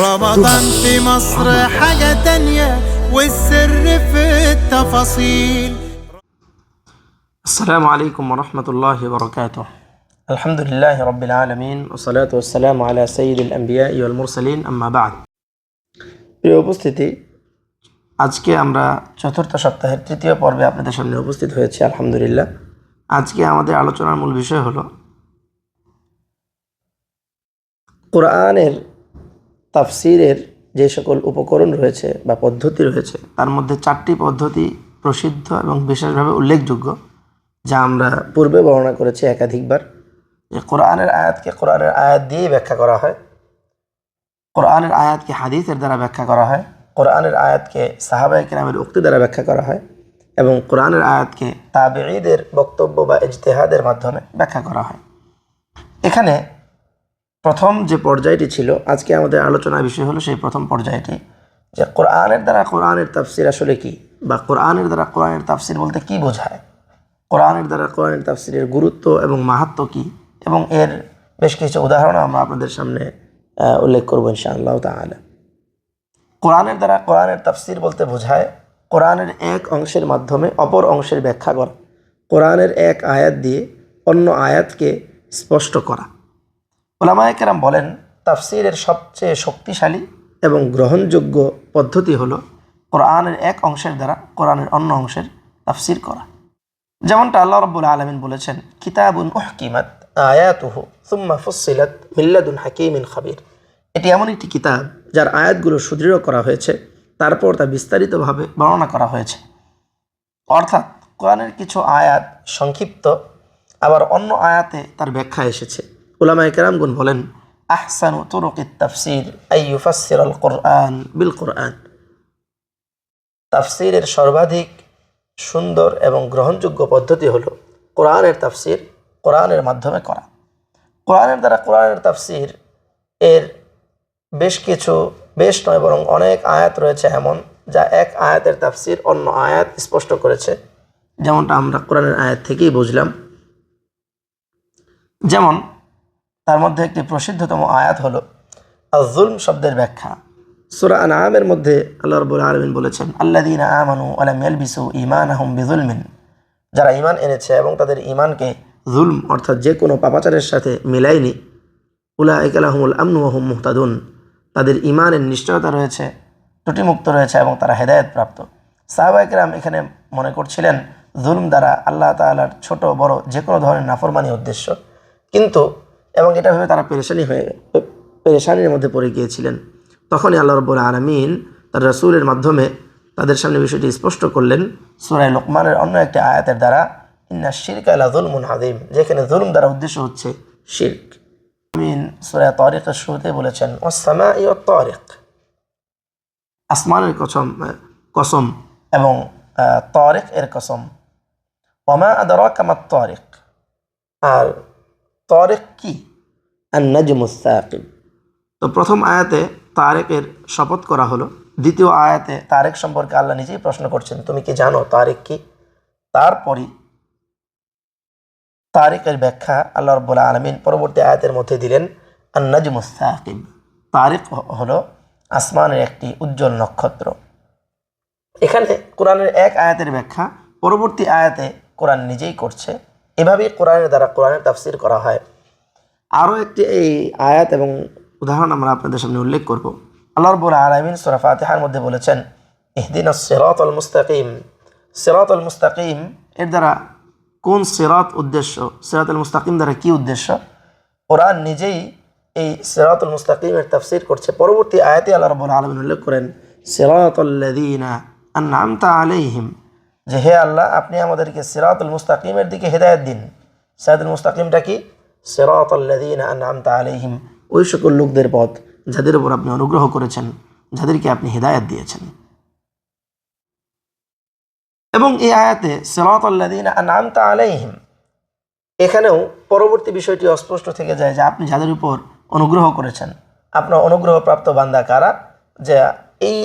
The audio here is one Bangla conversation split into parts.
رمضان في مصر حاجة تانية والسر في التفاصيل. السلام عليكم ورحمة الله وبركاته. الحمد لله رب العالمين والصلاة والسلام على سيد الأنبياء والمرسلين أما بعد. প্রিয় উপস্থিতি, আজকে আমরা চতুর্থ সপ্তাহের তৃতীয় পর্বে আপনাদের সামনে উপস্থিত হয়েছি আলহামদুলিল্লাহ। আজকে আমাদের আলোচনার মূল বিষয় হলো কোরআনের তাফসিরের যে সকল উপকরণ রয়েছে বা পদ্ধতি রয়েছে তার মধ্যে 4টি পদ্ধতি প্রসিদ্ধ এবং বিশেষভাবে উল্লেখযোগ্য, যা আমরা পূর্বে বর্ণনা করেছি একাধিকবার। যে কোরআনের আয়াতকে কোরআনের আয়াত দিয়েই ব্যাখ্যা করা হয়, কোরআনের আয়াতকে হাদিসের দ্বারা ব্যাখ্যা করা হয়, কোরআনের আয়াতকে সাহাবায়ে কেরামের উক্তি দ্বারা ব্যাখ্যা করা হয় এবং কোরআনের আয়াতকে তাবেঈদের বক্তব্য বা ইজতিহাদের মাধ্যমে ব্যাখ্যা করা হয়। এখানে প্রথম যে পর্যায়টি ছিল, আজকে আমাদের আলোচনার বিষয় হলো সেই প্রথম পর্যায়টি, যে কোরআনের দ্বারা কোরআনের তাফসির আসলে কি, বা কোরআনের দ্বারা কোরআনের তাফসির বলতে কি বোঝায়, কোরআনের দ্বারা কোরআনের তাফসিরের গুরুত্ব এবং মাহাত্ম্য কি, এবং এর বেশ কিছু উদাহরণ আমরা আপনাদের সামনে উল্লেখ করবো ইনশাআল্লাহ তাআলা। কোরআনের দ্বারা কোরআনের তাফসির বলতে বোঝায় কোরআনের এক অংশের মাধ্যমে অপর অংশের ব্যাখ্যা করা, কোরআনের এক আয়াত দিয়ে অন্য আয়াতকে স্পষ্ট করা। উলামায়ে কেরাম বলেন, তাফসিরের সবচেয়ে শক্তিশালী এবং গ্রহণযোগ্য পদ্ধতি হলো কোরআনের এক অংশের দ্বারা কোরআনের অন্য অংশের তাফসির করা। যেমনটা আল্লাহ রাব্বুল আলামিন বলেছেন, কিতাবুন উহকিমাত আয়াতুহু সুম্মা ফুসসিলাত মিন লাদুন হাকীমিন খাবীর। এটি এমন একটি কিতাব যার আয়াতগুলো সুদৃঢ় করা হয়েছে, তারপর তা বিস্তারিতভাবে বর্ণনা করা হয়েছে। অর্থাৎ কোরআনের কিছু আয়াত সংক্ষিপ্ত, আবার অন্য আয়াতে তার ব্যাখ্যা এসেছে। উলামায়ে কেরামগণ বলেন, আহসানু তুরুকিত তাফসির আই ইউফাসসিরাল কুরআন বিল কুরআন। তাফসিরের সর্বাধিক সুন্দর এবং গ্রহণযোগ্য পদ্ধতি হলো কোরআনের তাফসির কোরআনের মাধ্যমে করা। কোরআনের দ্বারা কোরআনের তাফসির এর বেশ নয় বরং অনেক আয়াত রয়েছে এমন, যা এক আয়াতের তাফসির অন্য আয়াত স্পষ্ট করেছে, যেমনটা আমরা কোরআনের আয়াত থেকেই বুঝলাম। যেমন তার মধ্যে একটি প্রসিদ্ধতম আয়াত হলো আয-যুলম শব্দের ব্যাখ্যা। সূরা আনআমের মধ্যে আল্লাহ রাব্বুল আলামিন বলেছেন, আল্লাযীনা আমানু ওয়া লাম ইয়ালবিসু ঈমানাহুম বিযুলমিন। যারা ঈমান এনেছে এবং তাদের ঈমানকে যুলম অর্থাৎ যে কোনো পাপাচারের সাথে মিলায়নি, উলাইকা লাহুমুল আমনু ওয়া হুম মুহতাদুন। তাদের ঈমানের নিশ্চয়তা রয়েছে, ত্রুটিমুক্ত রয়েছে এবং তারা হেদায়েত প্রাপ্ত। সাহাবায়ে কেরাম এখানে মনে করছিলেন যুলম দ্বারা আল্লাহ তাআলার ছোট বড় যে কোনো ধরনের নাফরমানি উদ্দেশ্য, কিন্তু এবং এটা ভেবে তারা পেরেশানির মধ্যে পড়ে গিয়েছিলেন। তখনই আল্লাহ রাব্বুল আলামিন তার রাসূলের মাধ্যমে তাদের সামনে বিষয়টি স্পষ্ট করলেন সূরা লুকমানের অন্য একটি আয়াতের দ্বারা, ইন্নাশ শিরকা লাযুলমুন আযীম, যেখানে যুলম দ্বারা উদ্দেশ্য হচ্ছে শিরক। আমিন সূরা তারিকের শুরুতে বলেছেন, ওয়াস সামাই ওয়াত তারিক, আসমানের কসম এবং তারিক এর কসম। ওয়ামা আদরাকা মাত তারিক, আর তারিক কি? আন-নাজমুস সাকিব। তো প্রথম আয়াতে তারিকের শপথ করা হলো, দ্বিতীয় আয়াতে তারিক সম্পর্কে আল্লাহ নিজেই প্রশ্ন করছেন, তুমি কি জানো তারিক কি? তারপরই তারিকের ব্যাখ্যা আল্লাহ রাব্বুল আলামিন পরবর্তী আয়াতের মধ্যে দিলেন, আন-নাজমুস সাকিব। তারিক হলো আসমানের একটি উজ্জ্বল নক্ষত্র। এখানে কোরআনের এক আয়াতের ব্যাখ্যা পরবর্তী আয়াতে কোরআন নিজেই করছে। এভাবেই কোরআনের দ্বারা কোরআনের তাফসির করা হয়। আরও একটি এই আয়াত এবং উদাহরণ আমরা আপনাদের সামনে উল্লেখ করব। আল্লাহ রাব্বুল আলামিন সূরা ফাতিহার মধ্যে বলেছেন, ইহদিনাস সিরাতাল মুস্তাকিম। সিরাতাল মুস্তাকিম এর দ্বারা কোন সিরাত উদ্দেশ্য, সিরাতুল মুস্তাকিম দ্বারা কি উদ্দেশ্য, কোরআন নিজেই এই সিরাতুল মুস্তাকিমের তাফসির করছে। পরবর্তী আয়াতে আল্লাহ রাব্বুল আলামিন উল্লেখ করেন, সিরাতাল্লাযীনা আনআমতা আলাইহিম, যে হে আল্লাহ আপনি আমাদেরকে সিরাতুল মুস্তাকিমের দিকে হেদায়েত দিন। সিরাতুল মুস্তাকিমটা কি? সিরাতাল্লাযীনা আনআমতা আলাইহিম, ওই সকল লোকদের পথ যাদের উপর আপনি অনুগ্রহ করেছেন, যাদেরকে আপনি হেদায়েত দিয়েছেন। এবং এই আয়াতে সিরাতাল্লাযীনা আনআমতা আলাইহিম, এখানেও পরবর্তী বিষয়টি অস্পষ্ট থেকে যায় যে আপনি যাদের উপর অনুগ্রহ করেছেন, আপনার অনুগ্রহপ্রাপ্ত বান্দা কারা, যে এই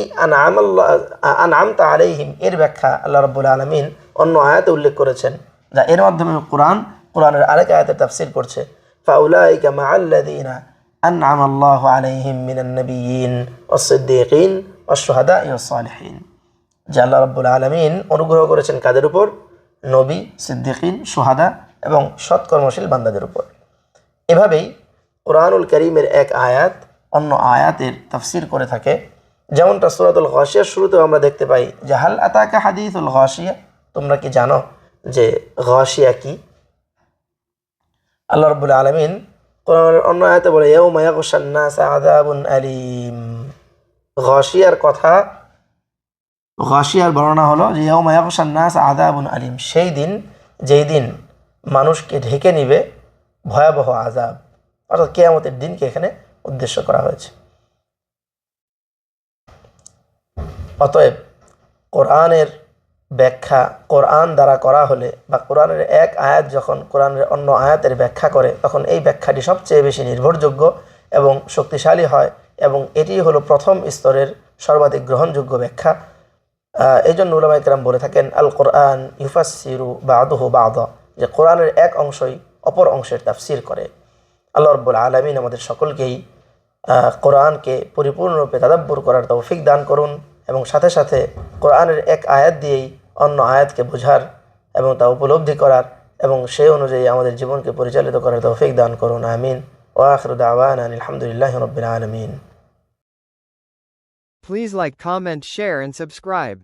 আনআমতা আলাইহিম এর ব্যাখ্যা আল্লাহ রাব্বুল আলামিন অন্য আয়াতে উল্লেখ করেছেন, যা এর মাধ্যমে কোরআনের আরেক আয়াতের তাফসির করছে, ফাউলাইকা মাআল্লাযীনা আনআমা আল্লাহু আলাইহিম মিনান নাবিয়্যিন ওয়াস-সিদ্দীকিন ওয়াশ-শুহাদা'i ওয়াস-সালিহিন, যে আল্লাহ রাব্বুল আলামিন অনুগ্রহ করেছেন কাদের উপর? নবী, সিদ্দিকিন, শুহাদা এবং সৎকর্মশীল বান্দাদের উপর। এভাবেই কোরআনুল কারীমের এক আয়াত অন্য আয়াতের তাফসীর করে থাকে। যেমনটা সূরাতুল গাশিয়ার শুরুতেও আমরা দেখতে পাই যে হাল আতাকা হাদিসুল গাশিয়া, তোমরা কি জানো যে গাশিয়া কি? আল্লাহ রাব্বুল আলামিন কোরআনের অন্য আয়াতে বলে ইয়াউমা ইয়াগশান নাসা আযাবুন আলীম। গাশিয়ার কথা, গাশিয়ার বর্ণনা হলো যে ইয়াউমা ইয়াগশান নাসা আযাবুন আলীম, সেই দিন যেই দিন মানুষকে ঢেকে নিবে ভয়াবহ আযাব, অর্থাৎ কিয়ামতের দিনকে এখানে উদ্দেশ্য করা হয়েছে। অতএব কোরআনের ব্যাখ্যা কোরআন দ্বারা করা হলে বা কোরআনের এক আয়াত যখন কোরআনের অন্য আয়াতের ব্যাখ্যা করে, তখন এই ব্যাখ্যাটি সবচেয়ে বেশি নির্ভরযোগ্য এবং শক্তিশালী হয়, এবং এটি হলো প্রথম স্তরের সর্বাধিক গ্রহণযোগ্য ব্যাখ্যা। এই জন্য উলামায়ে কেরাম বলে থাকেন আল কোরআন ইউফাসসিরু বা'দুহু বা'দা, যে কোরআনের এক অংশই অপর অংশের তাফসীর করে। আল্লাহ রাব্বুল আলামিন আমাদের সকলকেই কোরআনকে পরিপূর্ণরূপে তাদাব্বুর করার তৌফিক দান করুন, এবং সাথে সাথে কোরআনের এক আয়াত দিয়েই অন্য আয়াতকে বোঝার এবং তা উপলব্ধি করার এবং সেই অনুযায়ী আমাদের জীবনকে পরিচালিত করার তৌফিক দান করুন। আমিন। ওয়া আখিরু দাওয়ানা আলহামদুলিল্লাহি রাব্বিল আলামিন। Please like, comment, share and subscribe.